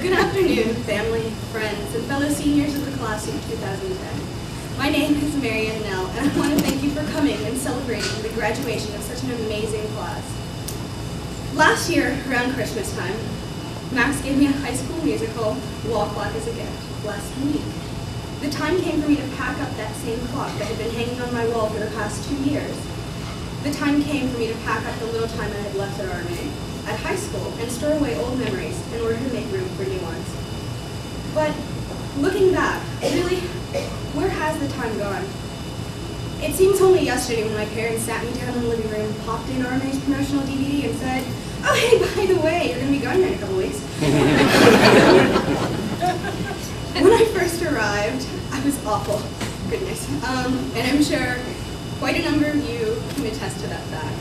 Good afternoon, family, friends, and fellow seniors of the class of 2010. My name is Marianne, and I want to thank you for coming and celebrating the graduation of such an amazing class. Last year, around Christmas time, Max gave me a high school musical, wall clock as a gift, less than a week. The time came for me to pack up that same clock that had been hanging on my wall for the past 2 years. The time came for me to pack up the little time I had left at RMA, at high school, and store away old memories in order to make room for new ones. But looking back, really, where has the time gone? It seems only yesterday when my parents sat me down in the living room, popped in RMA's promotional DVD, and said, "Oh, hey, by the way, you're going to be gone in a couple weeks." When I first arrived, I was awful. Goodness. And I'm sure quite a number of you can attest to that fact.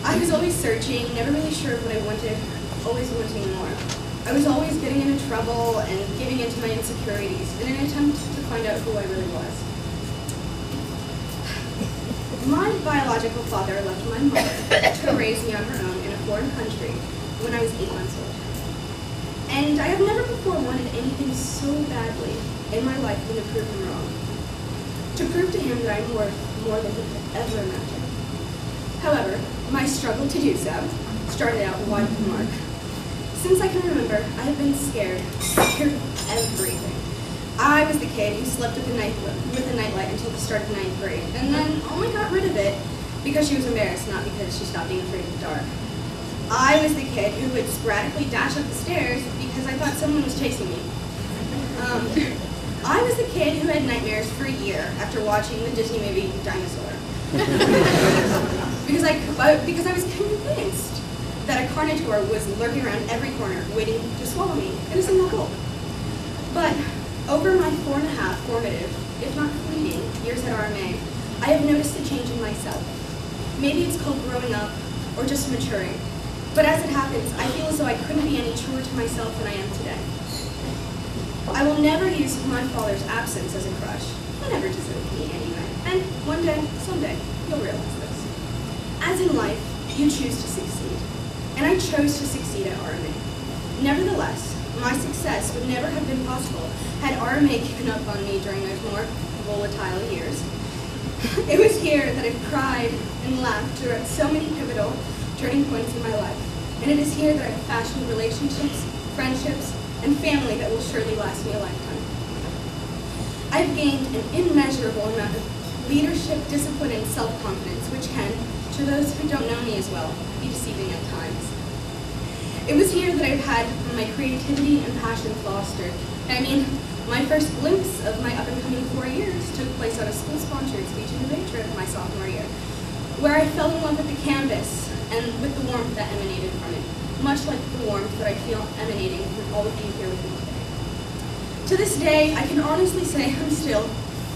I was always searching, never really sure of what I wanted, always wanting more. I was always getting into trouble and giving into my insecurities in an attempt to find out who I really was. My biological father left my mother to raise me on her own in a foreign country when I was 8 months old. And I have never before wanted anything so badly in my life than to prove him wrong. To prove to him that I'm worth more than he could ever imagine. However, my struggle to do so started out wide of the mark. Since I can remember, I have been scared of everything. I was the kid who slept with the nightlight until the start of 9th grade, and then only got rid of it because she was embarrassed, not because she stopped being afraid of the dark. I was the kid who would sporadically dash up the stairs because I thought someone was chasing me. I was the kid who had nightmares for a year after watching the Disney movie Dinosaur. because I was convinced that a carnivore was lurking around every corner, waiting to swallow me in a single gulp. But over my 4.5 formative, if not fleeting, years at RMA, I have noticed a change in myself. Maybe it's called growing up or just maturing. But as it happens, I feel as though I couldn't be any truer to myself than I am today. I will never use my father's absence as a crutch. He never deserted me anyway. And one day, someday, you'll realize this. As in life, you choose to succeed. And I chose to succeed at RMA. Nevertheless, my success would never have been possible had RMA given up on me during those more volatile years. It was here that I cried and laughed throughout so many pivotal turning points in my life. And it is here that I fashioned relationships, friendships, and family that will surely last me a lifetime. I've gained an immeasurable amount of leadership, discipline, and self-confidence, which can, to those who don't know me as well, be deceiving at times. It was here that I've had my creativity and passion fostered. I mean, my first glimpse of my up-and-coming 4 years took place on a school-sponsored speech and debate trip my sophomore year, where I fell in love with the canvas and with the warmth that emanated from it, much like the warmth that I feel emanating from all of you here with me today. To this day, I can honestly say I'm still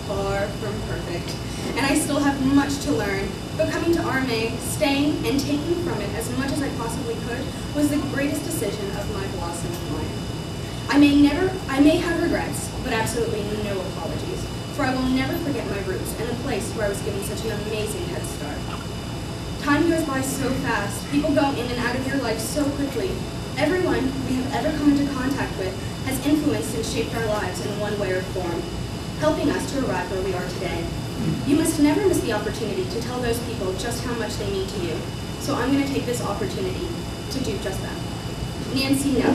far from perfect, and I still have much to learn, but coming to RMA, staying, and taking from it as much as I possibly could was the greatest decision of my blossoming life. I may have regrets, but absolutely no apologies, for I will never forget my roots and the place where I was given such an amazing head start. Time goes by so fast, people go in and out of your life so quickly. Everyone we have ever come into contact with has influenced and shaped our lives in one way or form, helping us to arrive where we are today. You must never miss the opportunity to tell those people just how much they mean to you, so I'm going to take this opportunity to do just that. Nancy, no.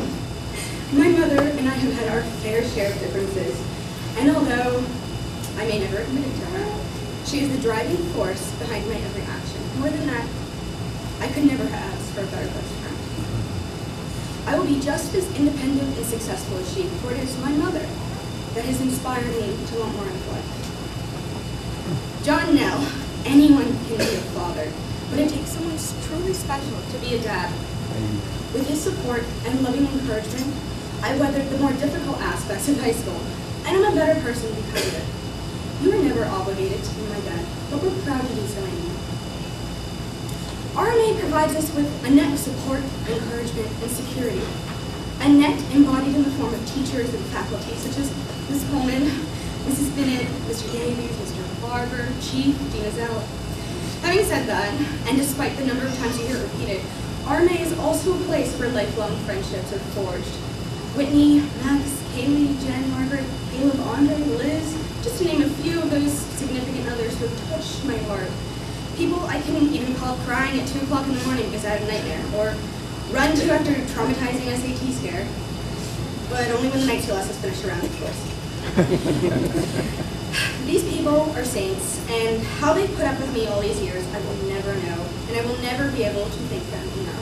My mother and I have had our fair share of differences, and although I may never admit it to her, she is the driving force behind my every action. More than that, I could never have asked for a better best friend. I will be just as independent and successful as she, for it is my mother that has inspired me to want more in life. John, Nell, anyone can be a father, but it takes someone truly special to be a dad. With his support and loving encouragement, I weathered the more difficult aspects of high school, and I'm a better person because of it. You were never obligated to be my dad, but we're proud to be so anyway. RMA provides us with a net of support, encouragement, and security. A net embodied in the form of teachers and faculty, such as Ms. Coleman, Mrs. Bennett, Mr. Davies, Mr. Barber, Chief, Dean Zell. Having said that, and despite the number of times you hear it repeated, RMA is also a place where lifelong friendships are forged. Whitney, Max, Kaylee, Jen, Margaret, Caleb, Andre, Liz, just to name a few of those significant others who have touched my heart. People I couldn't even call crying at 2 o'clock in the morning because I had a nightmare, or run to after a traumatizing SAT scare. But only when the night class is finished around, of course. These people are saints, and how they put up with me all these years, I will never know, and I will never be able to thank them enough.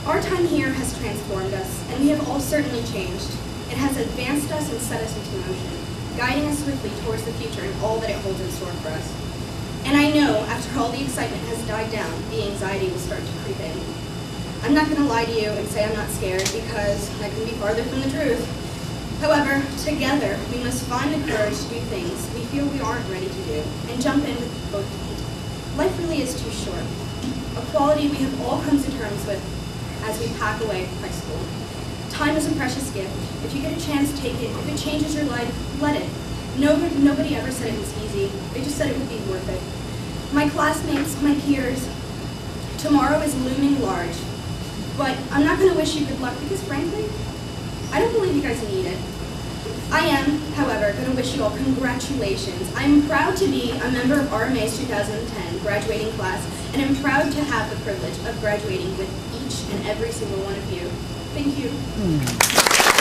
Our time here has transformed us, and we have all certainly changed. It has advanced us and set us into motion, guiding us swiftly towards the future and all that it holds in store for us. And I know, after all the excitement has died down, the anxiety will start to creep in. I'm not going to lie to you and say I'm not scared, because I couldn't be farther from the truth. However, together, we must find the courage to do things we feel we aren't ready to do, and jump in with both feet. Life really is too short, a quality we have all come to terms with as we pack away high school. Time is a precious gift. If you get a chance, take it. If it changes your life, let it. Nobody ever said it was easy. They just said it would be worth it. My classmates, my peers, tomorrow is looming large. But I'm not going to wish you good luck because, frankly, I don't believe you guys need it. I am, however, going to wish you all congratulations. I'm proud to be a member of RMA's 2010 graduating class, and I'm proud to have the privilege of graduating with each and every single one of you. Thank you.